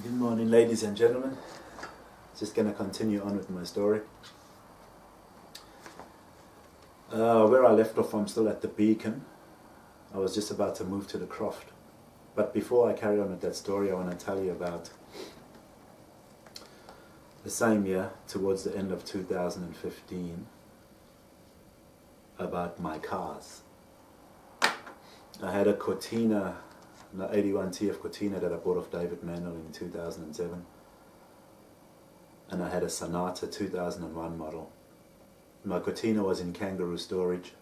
Good morning, ladies and gentlemen. Just going to continue on with my story. Where I left off, I'm still at the Beacon. I was just about to move to the Croft. But before I carry on with that story, I want to tell you about the same year, towards the end of 2015, about my cars. I had a Cortina, an 81 TF Cortina that I bought off David Manuel in 2007. And I had a Sonata 2001 model. My Cortina was in kangaroo storage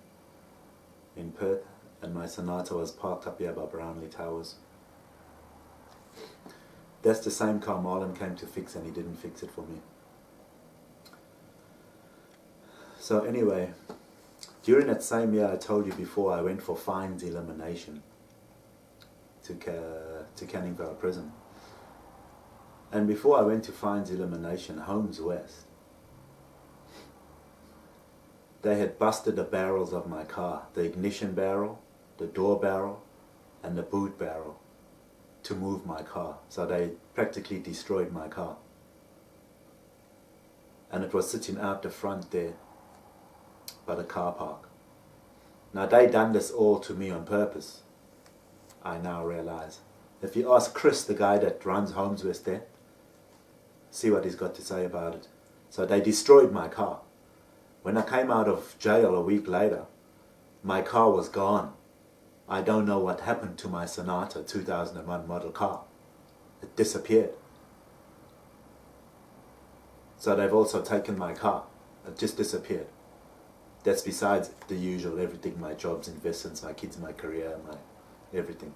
in Perth, and my Sonata was parked up here by Brownley Towers. That's the same car Marlon came to fix, and he didn't fix it for me. So anyway, during that same year, I told you before, I went for fines elimination to Canning Vale Prison. And before I went to fines elimination, HOMESWEST, they had busted the barrels of my car, the ignition barrel, the door barrel, and the boot barrel, to move my car. So they practically destroyed my car. And it was sitting out the front there by the car park. Now they done this all to me on purpose, I now realize. If you ask Chris, the guy that runs HOMESWEST there, see what he's got to say about it. So they destroyed my car. When I came out of jail a week later, my car was gone. I don't know what happened to my Sonata 2001 model car. It disappeared. So they've also taken my car. It just disappeared. That's besides the usual everything, my jobs, investments, my kids, my career, my everything.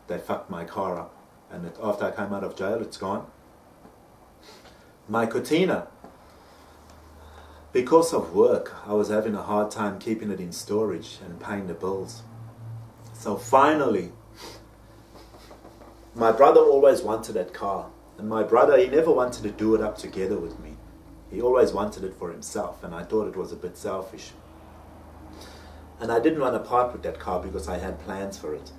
They fucked my car up, and after I came out of jail, it's gone. My Cortina, because of work, I was having a hard time keeping it in storage and paying the bills. So finally, my brother always wanted that car, and my brother, he never wanted to do it up together with me. He always wanted it for himself, and I thought it was a bit selfish. And I didn't want to part with that car because I had plans for it.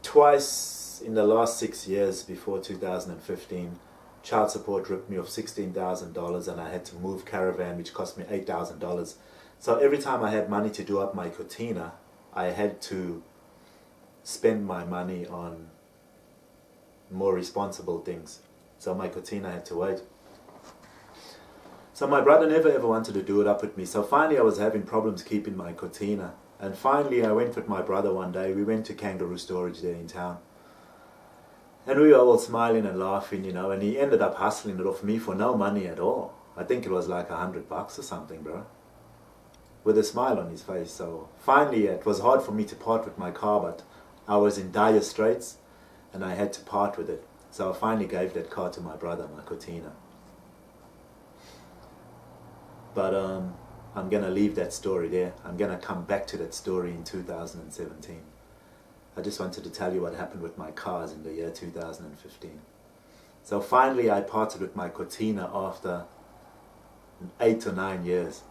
Twice in the last 6 years before 2015, child support ripped me off $16,000, and I had to move caravan, which cost me $8,000. So every time I had money to do up my Cortina, I had to spend my money on more responsible things. So my Cortina had to wait. So my brother never ever wanted to do it up with me. So finally I was having problems keeping my Cortina. And finally I went with my brother one day. We went to kangaroo storage there in town. And we were all smiling and laughing, you know, and he ended up hustling it off me for no money at all. I think it was like $100 or something, bro. With a smile on his face. So finally it was hard for me to part with my car, but I was in dire straits and I had to part with it. So I finally gave that car to my brother, my Cortina. But I'm going to leave that story there. I'm going to come back to that story in 2017. I just wanted to tell you what happened with my cars in the year 2015. So finally I parted with my Cortina after 8 or 9 years.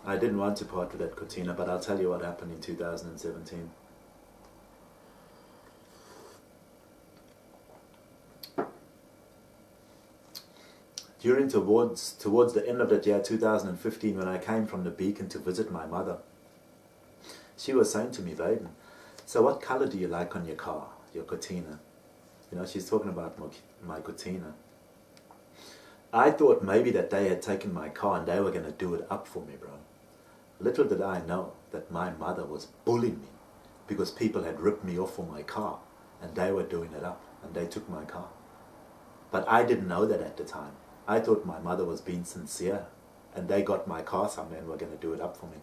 I didn't want to part with that Cortina, but I'll tell you what happened in 2017. During towards the end of that year, 2015, when I came from the Beacon to visit my mother, she was saying to me, Byron, so what color do you like on your car, your Cortina? You know, she's talking about my Cortina. I thought maybe that they had taken my car and they were going to do it up for me, bro. Little did I know that my mother was bullying me because people had ripped me off for my car and they were doing it up and they took my car. But I didn't know that at the time. I thought my mother was being sincere and they got my car somewhere and were going to do it up for me.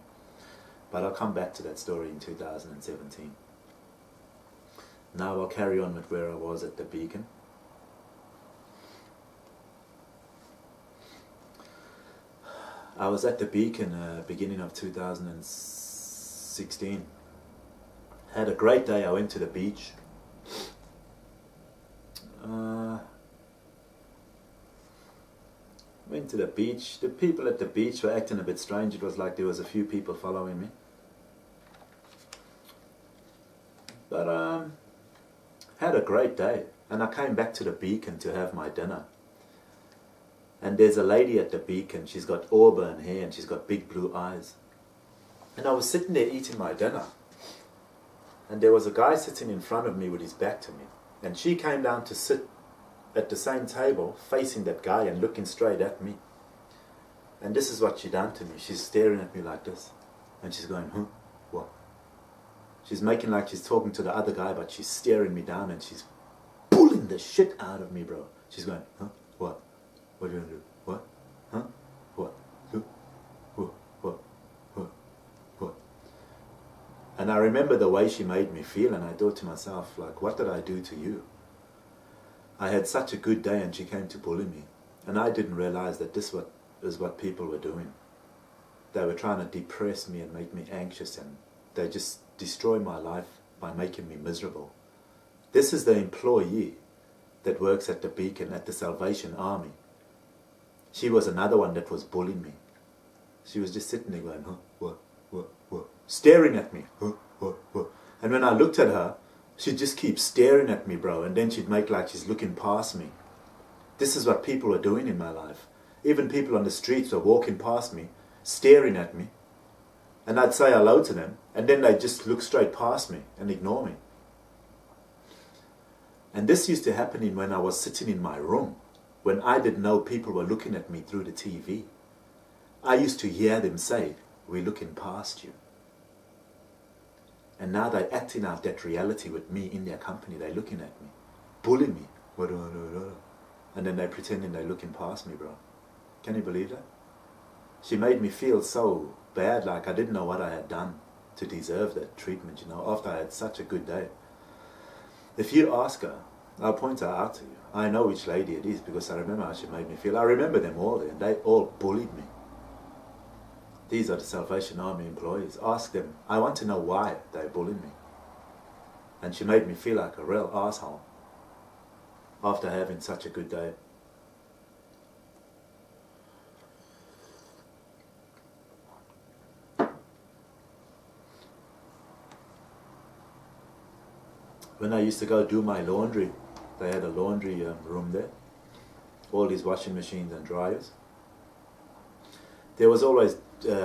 But I'll come back to that story in 2017. Now I'll carry on with where I was at the Beacon. I was at the Beacon beginning of 2016. Had a great day. I went to the beach. Went to the beach. The people at the beach were acting a bit strange. It was like there was a few people following me. But Had a great day. And I came back to the Beacon to have my dinner. And there's a lady at the Beacon. She's got auburn hair and she's got big blue eyes. And I was sitting there eating my dinner. And there was a guy sitting in front of me with his back to me. And she came down to sit at the same table, facing that guy and looking straight at me. And this is what she done to me. She's staring at me like this. And she's going, huh? What? She's making like she's talking to the other guy, but she's staring me down and she's pulling the shit out of me, bro. She's going, huh? What? What are you gonna do? What? Huh? What? Who? What? What? What? What? And I remember the way she made me feel, and I thought to myself, like, what did I do to you? I had such a good day and she came to bully me. And I didn't realize that this is what people were doing. They were trying to depress me and make me anxious, and they just destroy my life by making me miserable. This is the employee that works at the Beacon, at the Salvation Army. She was another one that was bullying me. She was just sitting there going, huh, what, what, staring at me, huh, what. And when I looked at her, she'd just keep staring at me, bro, and then she'd make like she's looking past me. This is what people are doing in my life. Even people on the streets are walking past me, staring at me, and I'd say hello to them, and then they'd just look straight past me and ignore me. And this used to happen when I was sitting in my room, when I didn't know people were looking at me through the TV. I used to hear them say, we're looking past you. And now they're acting out that reality with me in their company. They're looking at me, bullying me. And then they're pretending they're looking past me, bro. Can you believe that? She made me feel so bad, like I didn't know what I had done to deserve that treatment, you know, after I had such a good day. If you ask her, I'll point her out to you. I know which lady it is because I remember how she made me feel. I remember them all there, and they all bullied me. These are the Salvation Army employees. Ask them. I want to know why they bullied me. And she made me feel like a real asshole after having such a good day. When I used to go do my laundry, they had a laundry room there. All these washing machines and dryers. There was always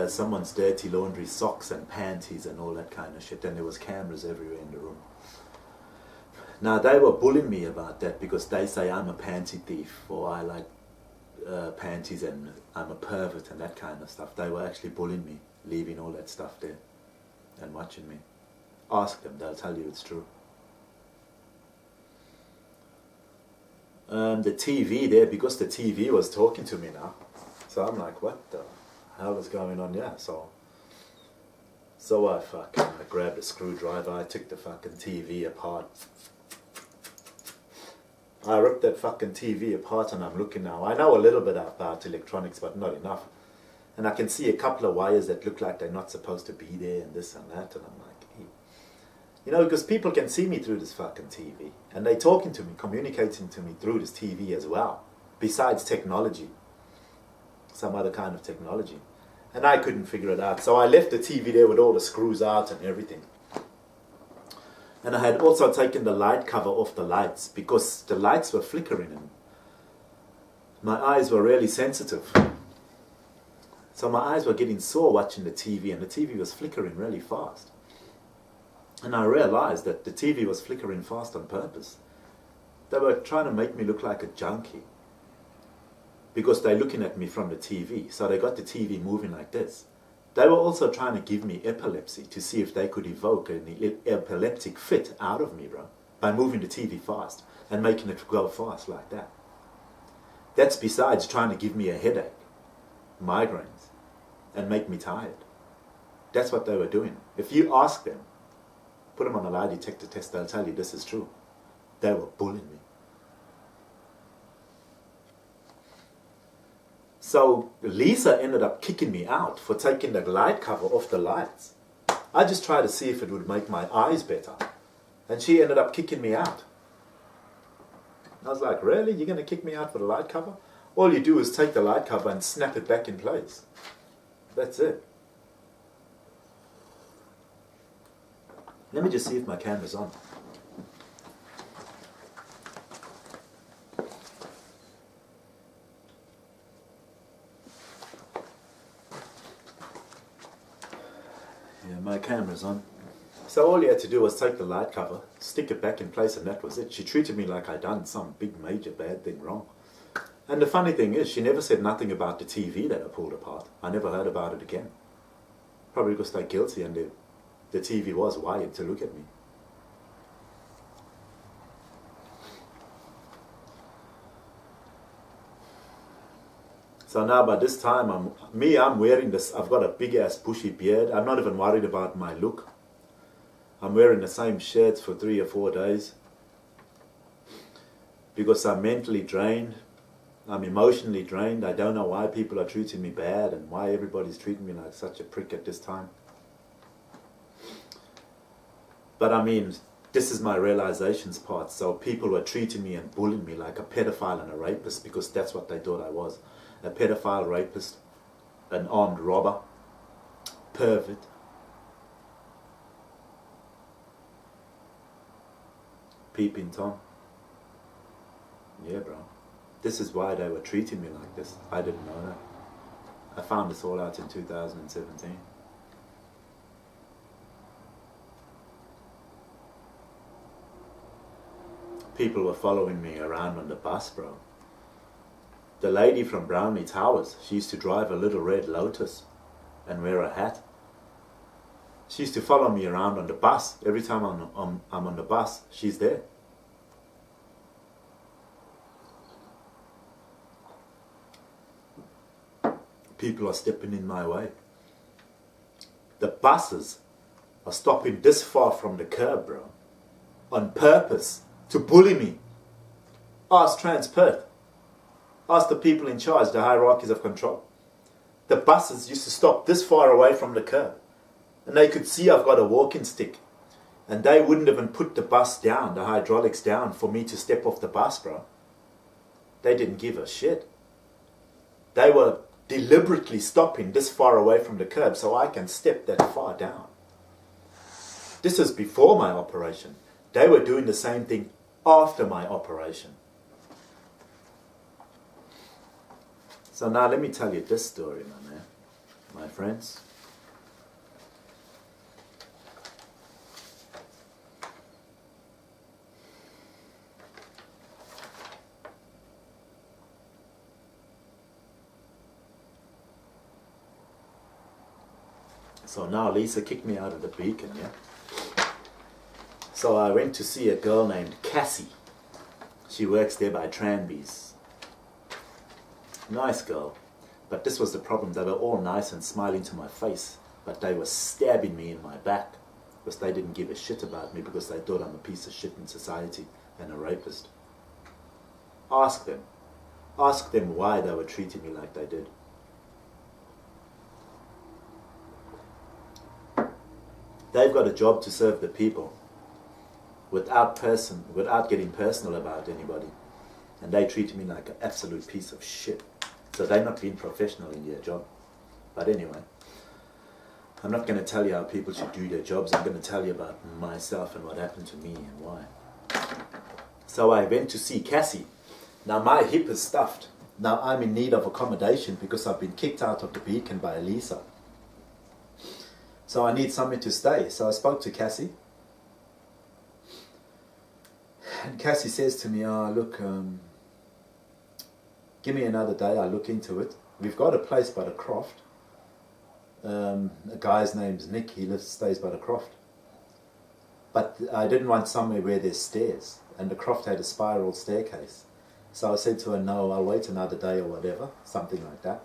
someone's dirty laundry, socks and panties and all that kind of shit. And there was cameras everywhere in the room. Now they were bullying me about that because they say I'm a panty thief, or I like panties and I'm a pervert and that kind of stuff. They were actually bullying me, leaving all that stuff there and watching me. Ask them, they'll tell you it's true. The TV there, because the TV was talking to me now. So I'm like, what the hell is going on here? So I grabbed a screwdriver, I took the fucking TV apart. I ripped that fucking TV apart and I'm looking now. I know a little bit about electronics, but not enough. And I can see a couple of wires that look like they're not supposed to be there and this and that. And I'm like, hey. You know, because people can see me through this fucking TV. And they're talking to me, communicating to me through this TV as well. Besides technology. Some other kind of technology. And I couldn't figure it out. So I left the TV there with all the screws out and everything. And I had also taken the light cover off the lights because the lights were flickering and my eyes were really sensitive. So my eyes were getting sore watching the TV, and the TV was flickering really fast. And I realized that the TV was flickering fast on purpose. They were trying to make me look like a junkie because they're looking at me from the TV. So they got the TV moving like this. They were also trying to give me epilepsy to see if they could evoke an epileptic fit out of me, bro, by moving the TV fast and making it go fast like that. That's besides trying to give me a headache, migraines, and make me tired. That's what they were doing. If you ask them, put them on a lie detector test, they'll tell you this is true. They were bullying me. So Lisa ended up kicking me out for taking the light cover off the lights. I just tried to see if it would make my eyes better. And she ended up kicking me out. I was like, really? You're going to kick me out for the light cover? All you do is take the light cover and snap it back in place. That's it. Let me just see if my camera's on. Yeah, my camera's on. So all you had to do was take the light cover, stick it back in place, and that was it. She treated me like I'd done some big major bad thing wrong. And the funny thing is, she never said nothing about the TV that I pulled apart. I never heard about it again. Probably because they're guilty and the TV was wired to look at me. So now by this time, I'm wearing this, I've got a big ass bushy beard. I'm not even worried about my look. I'm wearing the same shirts for 3 or 4 days. Because I'm mentally drained. I'm emotionally drained. I don't know why people are treating me bad and why everybody's treating me like such a prick at this time. But I mean, this is my realizations part. So people were treating me and bullying me like a pedophile and a rapist because that's what they thought I was. A pedophile, rapist, an armed robber, pervert. Peeping Tom. Yeah, bro. This is why they were treating me like this. I didn't know that. I found this all out in 2017. People were following me around on the bus, bro. The lady from Brownley Towers, she used to drive a little red Lotus and wear a hat. She used to follow me around on the bus. Every time I'm on the bus, she's there. People are stepping in my way. The buses are stopping this far from the curb, bro. On purpose, to bully me. Ask TRANSPERTH. Ask the people in charge, the hierarchies of control. The buses used to stop this far away from the curb. And they could see I've got a walking stick. And they wouldn't even put the bus down, the hydraulics down, for me to step off the bus, bro. They didn't give a shit. They were deliberately stopping this far away from the curb so I can step that far down. This is before my operation. They were doing the same thing after my operation. So now let me tell you this story, my man, my friends. So now Lisa kicked me out of the Beacon, yeah? So I went to see a girl named CASSIE. She works there by TRANBYS. Nice girl. But this was the problem. They were all nice and smiling to my face. But they were stabbing me in my back. Because they didn't give a shit about me because they thought I'm a piece of shit in society and a rapist. Ask them. Ask them why they were treating me like they did. They've got a job to serve the people without getting personal about anybody. And they treated me like an absolute piece of shit. So they're not being professional in their job. But anyway, I'm not going to tell you how people should do their jobs. I'm going to tell you about myself and what happened to me and why. So I went to see CASSIE. Now my hip is stuffed. Now I'm in need of accommodation because I've been kicked out of the Beacon by Lisa. So I need somewhere to stay. So I spoke to CASSIE. And CASSIE says to me, oh, look, give me another day. I'll look into it. We've got a place by the CROFT. A guy's name's Nick. He stays by the CROFT. But I didn't want somewhere where there's stairs. And the CROFT had a spiral staircase. So I said to her, no, I'll wait another day or whatever. Something like that.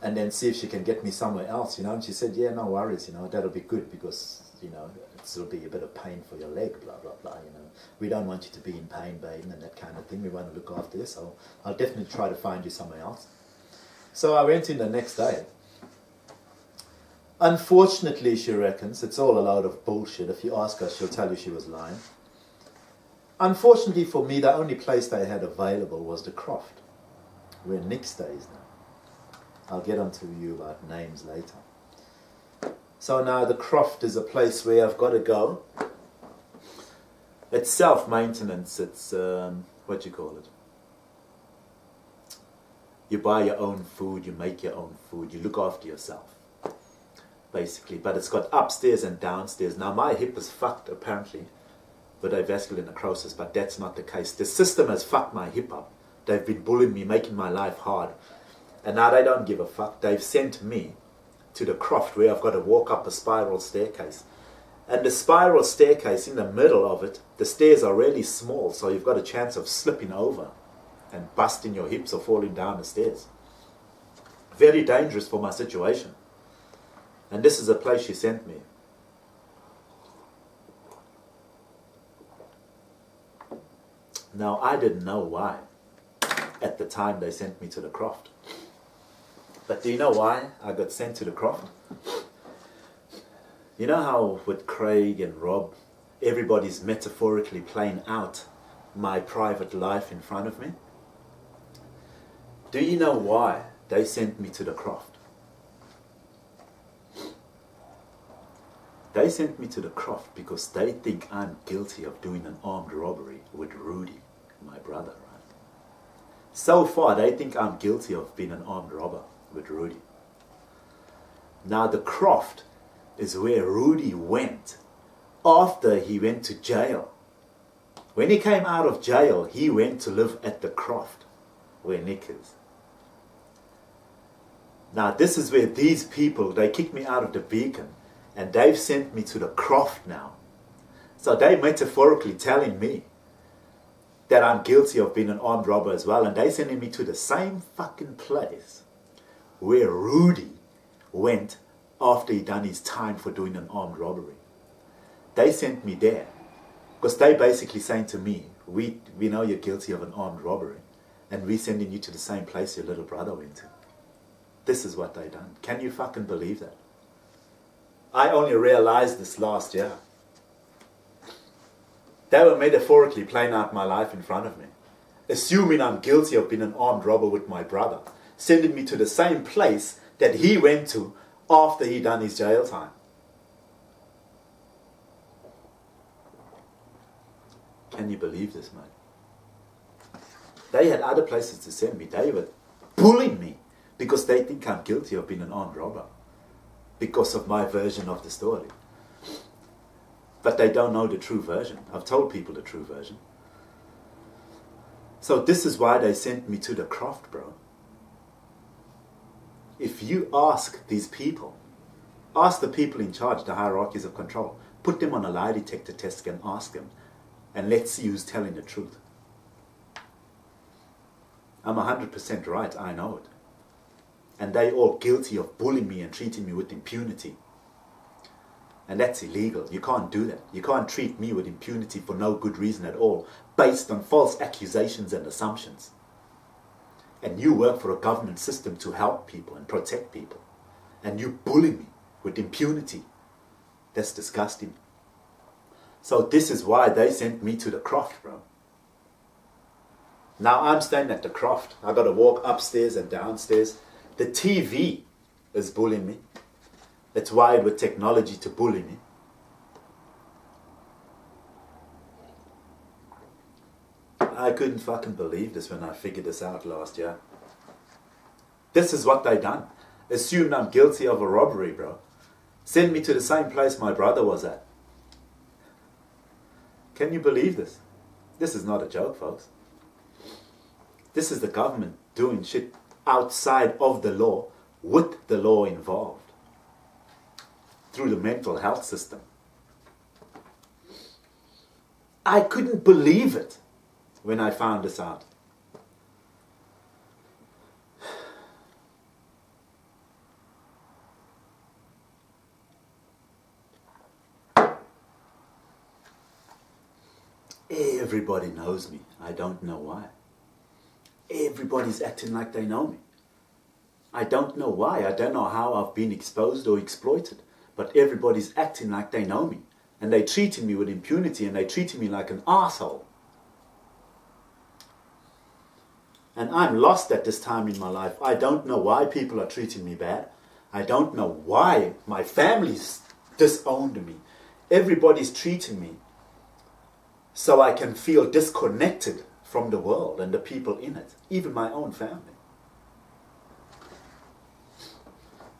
And then see if she can get me somewhere else, you know. And she said, yeah, no worries, you know, that'll be good because, you know, it'll be a bit of pain for your leg, blah, blah, blah, you know. We don't want you to be in pain, babe, and that kind of thing. We want to look after you, so I'll definitely try to find you somewhere else. So I went in the next day. Unfortunately, she reckons, it's all a load of bullshit. If you ask her, she'll tell you she was lying. Unfortunately for me, the only place they had available was the CROFT, where Nick stays now. I'll get onto you about names later. So now the CROFT is a place where I've got to go. It's self-maintenance. It's, what do you call it? You buy your own food, you make your own food, you look after yourself. basically, but it's got upstairs and downstairs. Now my hip is fucked apparently with avascular necrosis, but that's not the case. The system has fucked my hip up. They've been bullying me, making my life hard, and now they don't give a fuck. They've sent me to the CROFT, where I've got to walk up a spiral staircase, and the spiral staircase, in the middle of it, the stairs are really small, so you've got a chance of slipping over and busting your hips or falling down the stairs. Very dangerous for my situation. And this is the place she sent me. Now, I didn't know why at the time they sent me to the CROFT. But do you know why I got sent to the CROFT? You know how with Craig and Rob, everybody's metaphorically playing out my private life in front of me? Do you know why they sent me to the CROFT? They sent me to the CROFT because they think I'm guilty of doing an armed robbery with Rudy, my brother, right? So far, they think I'm guilty of being an armed robber with Rudy. Now, the CROFT is where Rudy went after he went to jail. When he came out of jail, he went to live at the CROFT, where Nick is. Now, this is where these people, they kicked me out of the Beacon, and they've sent me to the CROFT now. So they're metaphorically telling me that I'm guilty of being an armed robber as well, and they're sending me to the same fucking place where Rudy went after he done his time for doing an armed robbery. They sent me there because they basically saying to me, we know you're guilty of an armed robbery, and we're sending you to the same place your little brother went to. This is what they done. Can you fucking believe that? I only realized this last year. They were metaphorically playing out my life in front of me, assuming I'm guilty of being an armed robber with my brother, sending me to the same place that he went to after he done his jail time. Can you believe this, mate? They had other places to send me. They were bullying me because they think I'm guilty of being an armed robber because of my version of the story. But they don't know the true version. I've told people the true version. So this is why they sent me to the CROFT, bro. If you ask these people, ask the people in charge, the hierarchies of control, put them on a lie detector test and ask them, and let's see who's telling the truth. I'm 100% right, I know it. And they all guilty of bullying me and treating me with impunity. And that's illegal. You can't do that. You can't treat me with impunity for no good reason at all, based on false accusations and assumptions. And you work for a government system to help people and protect people. And you bully me with impunity. That's disgusting. So this is why they sent me to the CROFT, bro. Now I'm staying at the CROFT. I got to walk upstairs and downstairs. The TV is bullying me. It's wired with technology to bully me. I couldn't fucking believe this when I figured this out last year. This is what they done. Assumed I'm guilty of a robbery, bro. Send me to the same place my brother was at. Can you believe this? This is not a joke, folks. This is the government doing shit outside of the law, with the law involved, through the mental health system. I couldn't believe it when I found this out. Everybody knows me. I don't know why. Everybody's acting like they know me. I don't know why. I don't know how I've been exposed or exploited. But everybody's acting like they know me. And they're treating me with impunity, and they're treating me like an asshole. And I'm lost at this time in my life. I don't know why people are treating me bad. I don't know why my family's disowned me. Everybody's treating me so I can feel disconnected from the world and the people in it, even my own family.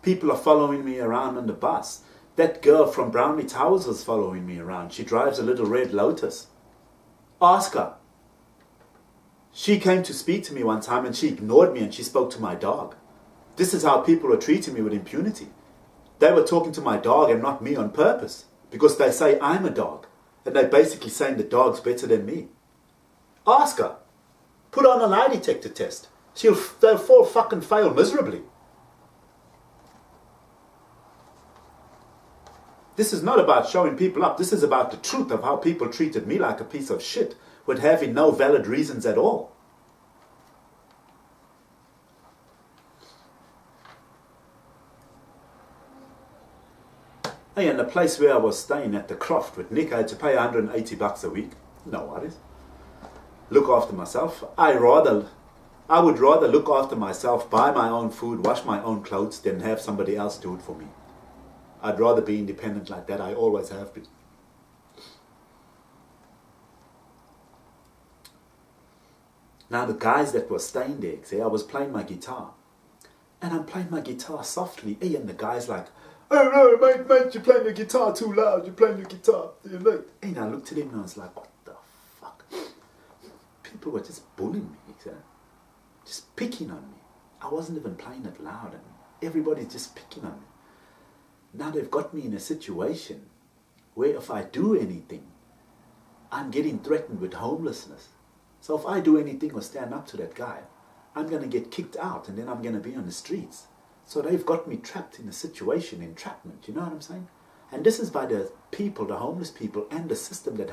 People are following me around on the bus. That girl from Brownley Towers was following me around. She drives a little red Lotus. Ask her. She came to speak to me one time and she ignored me and she spoke to my dog. This is how people are treating me with impunity. They were talking to my dog and not me on purpose because they say I'm a dog and they're basically saying the dog's better than me. Ask her. Put on a lie detector test. They'll fucking fail miserably. This is not about showing people up. This is about the truth of how people treated me like a piece of shit with having no valid reasons at all. Hey, and the place where I was staying at the CROFT with Nick, I had to pay $180 a week. No worries. Look after myself. I would rather look after myself, buy my own food, wash my own clothes than have somebody else do it for me. I'd rather be independent like that. I always have been. Now the guys that were staying there, see, I was playing my guitar. And I'm playing my guitar softly. Hey, and the guy's like, oh no, mate, you're playing your guitar too loud. You're playing your guitar. Hey, and I looked at him and I was like, what the fuck? People were just bullying me, see? Just picking on me. I wasn't even playing it loud and everybody's just picking on me. Now they've got me in a situation where if I do anything, I'm getting threatened with homelessness. So if I do anything or stand up to that guy, I'm going to get kicked out and then I'm going to be on the streets. So they've got me trapped in a situation, entrapment, you know what I'm saying? And this is by the people, the homeless people and the system that